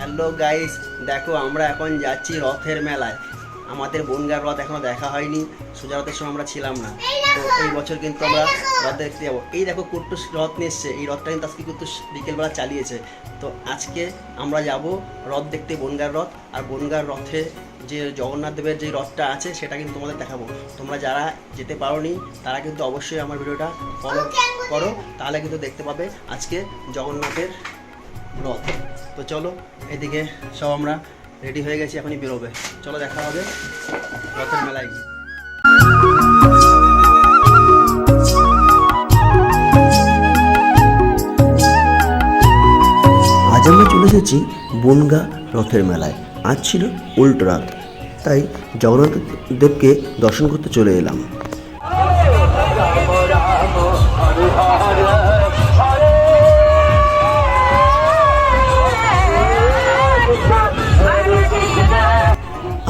Hello guys, দেখো আমরা এখন যাচ্ছি রথের মেলায়। আমাদের বনগাঁর রথ এখনো দেখা হয়নি, সোজা রথের সময় আমরা ছিলাম না। তো এই বছর কিন্তু আমরা রথ দেখতে যাবো। এই দেখো কুট্টুস রথ নিয়ে এসছে, এই রথটা কিন্তু আজকে কুট্টুস বিকেলবেলা চালিয়েছে। তো আজকে আমরা যাব রথ দেখতে, বনগাঁর রথ। আর বনগাঁর রথে যে জগন্নাথ দেবের যে রথটা আছে সেটা কিন্তু তোমাদের দেখাবো। তোমরা যারা যেতে পারোনি তারা কিন্তু অবশ্যই আমার ভিডিওটা ফলো করো, তাহলে কিন্তু দেখতে পাবে আজকে জগন্নাথের রথ। তো চলো, এদিকে সব আমরা রেডি হয়ে গেছি, এখনই বেরোবে। চলো দেখা হবে রথের মেলায় গিয়ে। আজ আমরা চলে এসেছি বনগাঁ রথের মেলায়। আজ ছিল উল্টো রাত, তাই জগন্নাথ দেবকে দর্শন করতে চলে এলাম।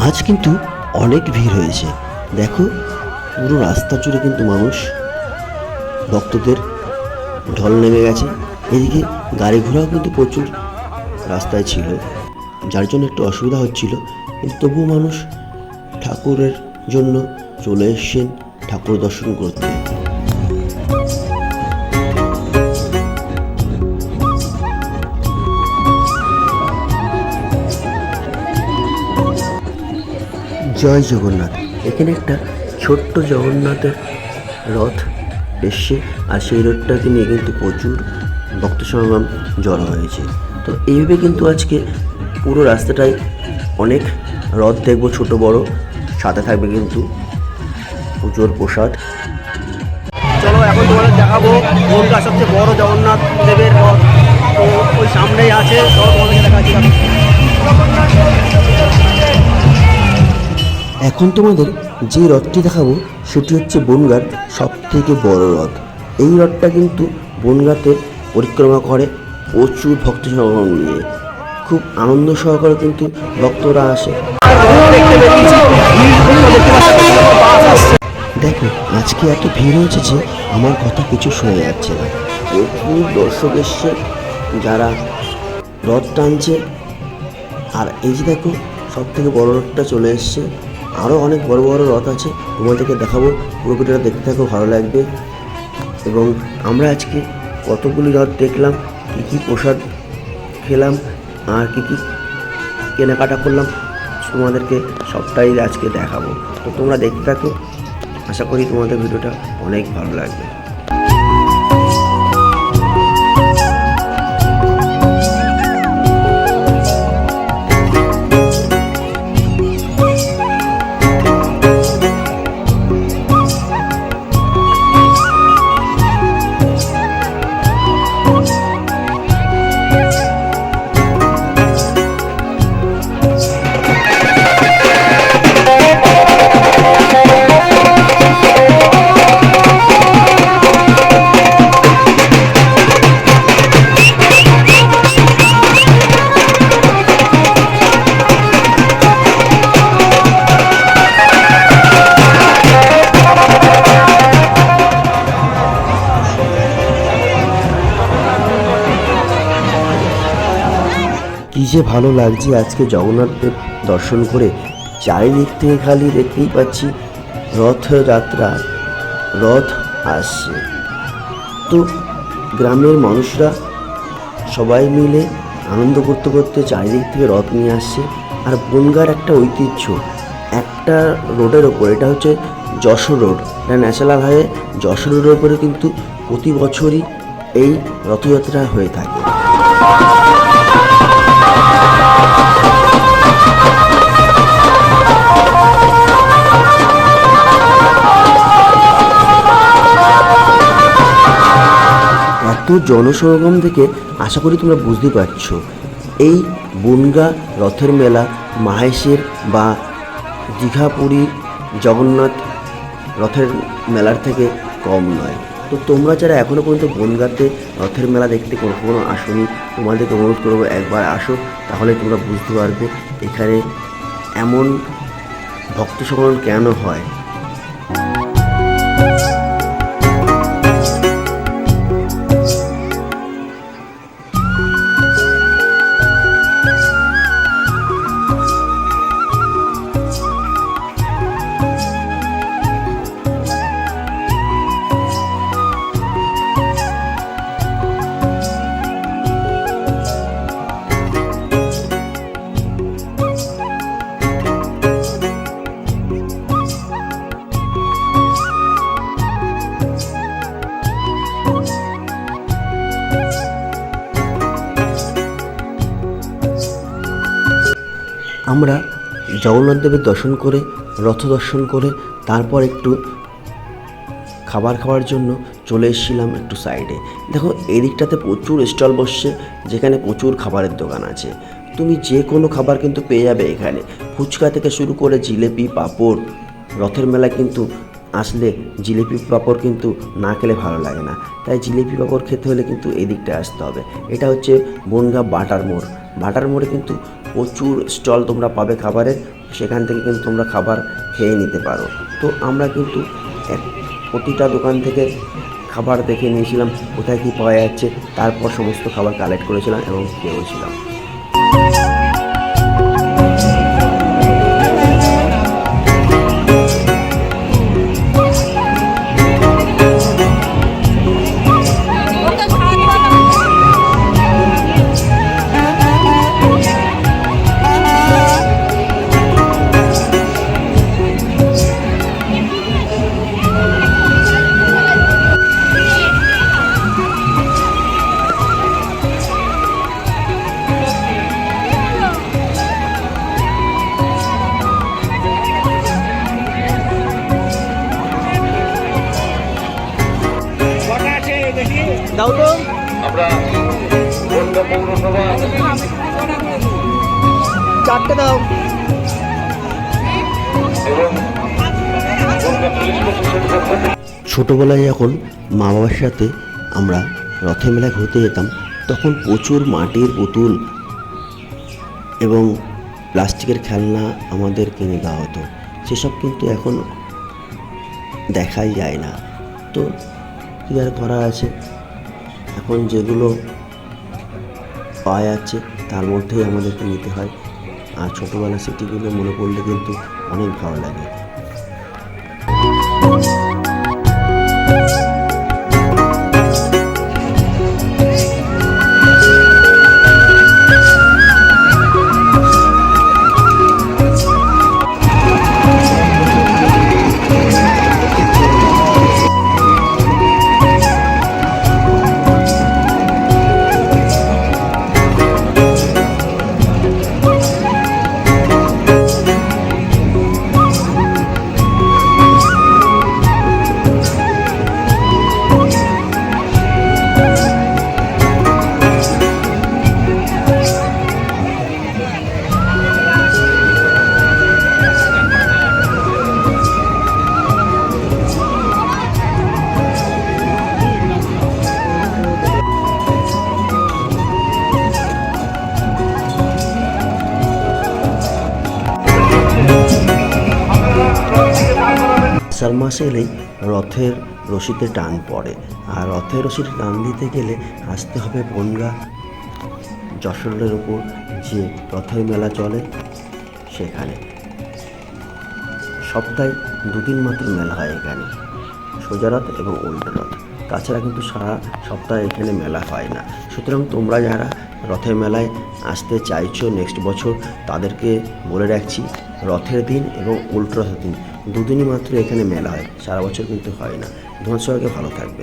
আজ কিন্তু অনেক ভিড় হয়েছে, দেখো পুরো রাস্তা জুড়ে কিন্তু মানুষ, ভক্তদের ঢল নেমে গেছে। এদিকে গাড়ি ঘোড়াও কিন্তু প্রচুর রাস্তায় ছিল, যার জন্য একটু অসুবিধা হচ্ছিল, কিন্তু তবুও মানুষ ঠাকুরের জন্য চলে এসছেন ঠাকুর দর্শন করতে। জয় জগন্নাথ। এখানে একটা ছোট্ট জগন্নাথের রথ এসছে, আর সেই রথটাকে নিয়ে কিন্তু প্রচুর ভক্ত সমাগম জড়ো হয়েছে। তো এইভাবে কিন্তু আজকে পুরো রাস্তাটায় অনেক রথ দেখবো, ছোট বড়, সাথে থাকবে কিন্তু পুজোর প্রসাদ। চলো এখন তোমাদের দেখাবো বনগাঁ সবচেয়ে বড় জগন্নাথ দেবের রথ। তো ওই সামনেই আছে, তোমাদেরকে দেখাচ্ছি। এখন তোমাদের যে রথটি দেখাবো সেটি হচ্ছে বনগাঁর সব থেকে বড় রথ। এই রথটা কিন্তু বনগাঁতে পরিক্রমা করে প্রচুর ভক্ত সমাগম নিয়ে, খুব আনন্দ সহকারে কিন্তু ভক্তরা আসে। দেখো আজকে এত ভিড় হয়েছে যে আমার কথা কিছু শোনা যাচ্ছে না। প্রচুর দর্শক এসছে যারা রথ টানছে। আর এই যে দেখো সব থেকে বড় রথটা চলে এসছে, আরও অনেক বড় বড় রথ আছে, তোমাদেরকে দেখাবো। পুরো ভিডিওটা দেখতে থাকো, ভালো লাগবে। এবং আমরা আজকে কতগুলি রথ দেখলাম, কী কী প্রসাদ খেলাম, আর কী কী কেনাকাটা করলাম, তোমাদেরকে সবটাই আজকে দেখাবো। তো তোমরা দেখতে থাকো, আশা করি তোমাদের ভিডিওটা অনেক ভালো লাগবে। কী যে ভালো লাগছে আজকে জগন্নাথদেব দর্শন করে। চারিদিক থেকে খালি দেখতেই পাচ্ছি রথযাত্রা, রথ আসছে। তো গ্রামের মানুষরা সবাই মিলে আনন্দ করতে করতে চারিদিক থেকে রথ নিয়ে আসছে। আর বনগাঁর একটা ঐতিহ্য, একটা রোডের ওপর, এটা হচ্ছে যশোর রোড, এটা ন্যাশনাল হাইওয়ে। যশোর রোডের ওপরে কিন্তু প্রতি বছরই এই রথযাত্রা হয়ে থাকে। এত জনসমাগম থেকে আশা করি তোমরা বুঝতে পারছো এই বনগাঁ রথের মেলা মাহেশের বা দীঘা পুরীর জগন্নাথ রথের মেলার থেকে কম নয়। তো তোমরা যারা এখনও পর্যন্ত বনগাঁতে রথের মেলা দেখতে কখনো আসোনি, তোমাদেরকে অনুরোধ করবো একবার আসো, তাহলে তোমরা বুঝতে পারবে এখানে এমন ভক্ত সমাগম কেন হয়। আমরা জগন্নাথ দেবের দর্শন করে, রথ দর্শন করে তারপর একটু খাবার খাওয়ার জন্য চলে এসেছিলাম একটু সাইডে। দেখো এদিকটাতে প্রচুর স্টল বসছে, যেখানে প্রচুর খাবারের দোকান আছে। তুমি যে কোনো খাবার কিন্তু পেয়ে যাবে এখানে, ফুচকা থেকে শুরু করে জিলেপি, পাঁপড়। রথের মেলায় কিন্তু আসলে জিলিপি পাঁপড় কিন্তু না খেলে ভালো লাগে না, তাই জিলিপি পাঁপড় খেতে হলে কিন্তু এদিকটায় আসতে হবে। এটা হচ্ছে বনগাঁ বাটার মোড়। বাটার মোড়ে কিন্তু প্রচুর স্টল তোমরা পাবে খাবারের, সেখান থেকে কিন্তু তোমরা খাবার খেয়ে নিতে পারো। তো আমরা কিন্তু প্রতিটা দোকান থেকে খাবার দেখে নিয়েছিলাম কোথায় কী পাওয়া যাচ্ছে, তারপর সমস্ত খাবার কালেক্ট করেছিলাম এবং খেয়েছিলাম। দাও তো আমরা বনগাঁ পৌরসভা চারটে দাও। এবং বনগাঁ পুলিশ প্রশাসন পক্ষ থেকে ছোটোবেলায় যখন মা বাবার সাথে আমরা রথের মেলায় ঘুরতে যেতাম, তখন প্রচুর মাটির পুতুল এবং প্লাস্টিকের খেলনা আমাদের কিনে দেওয়া হতো। সেসব কিন্তু এখন দেখাই যায় না। তো কী আর করা আছে, এখন যেগুলো পাওয়া যাচ্ছে তার মধ্যেই আমাদেরকে নিতে হয়। আর ছোটোবেলার স্মৃতিগুলো মনে পড়লে কিন্তু অনেক ভালো লাগে। আষাঢ় মাসে এলেই রথের রশিতে টান পড়ে, আর রথের রশিতে টান দিতে গেলে আসতে হবে বনগাঁ যশোরের ওপর যে রথের মেলা চলে সেখানে। সপ্তাহে দুদিন মাত্র মেলা হয় এখানে, সোজা রথ এবং উল্টো রথ। তাছাড়া কিন্তু সারা সপ্তাহে এখানে মেলা হয় না। সুতরাং তোমরা যারা রথের মেলায় আসতে চাইছো নেক্সট বছর, তাদেরকে বলে রাখছি রথের দিন এবং উল্টো রথের দিন দুদিনই মাত্র এখানে মেলা হয়, সারা বছর কিন্তু হয় না। তোমার সবাইকে ভালো থাকবে।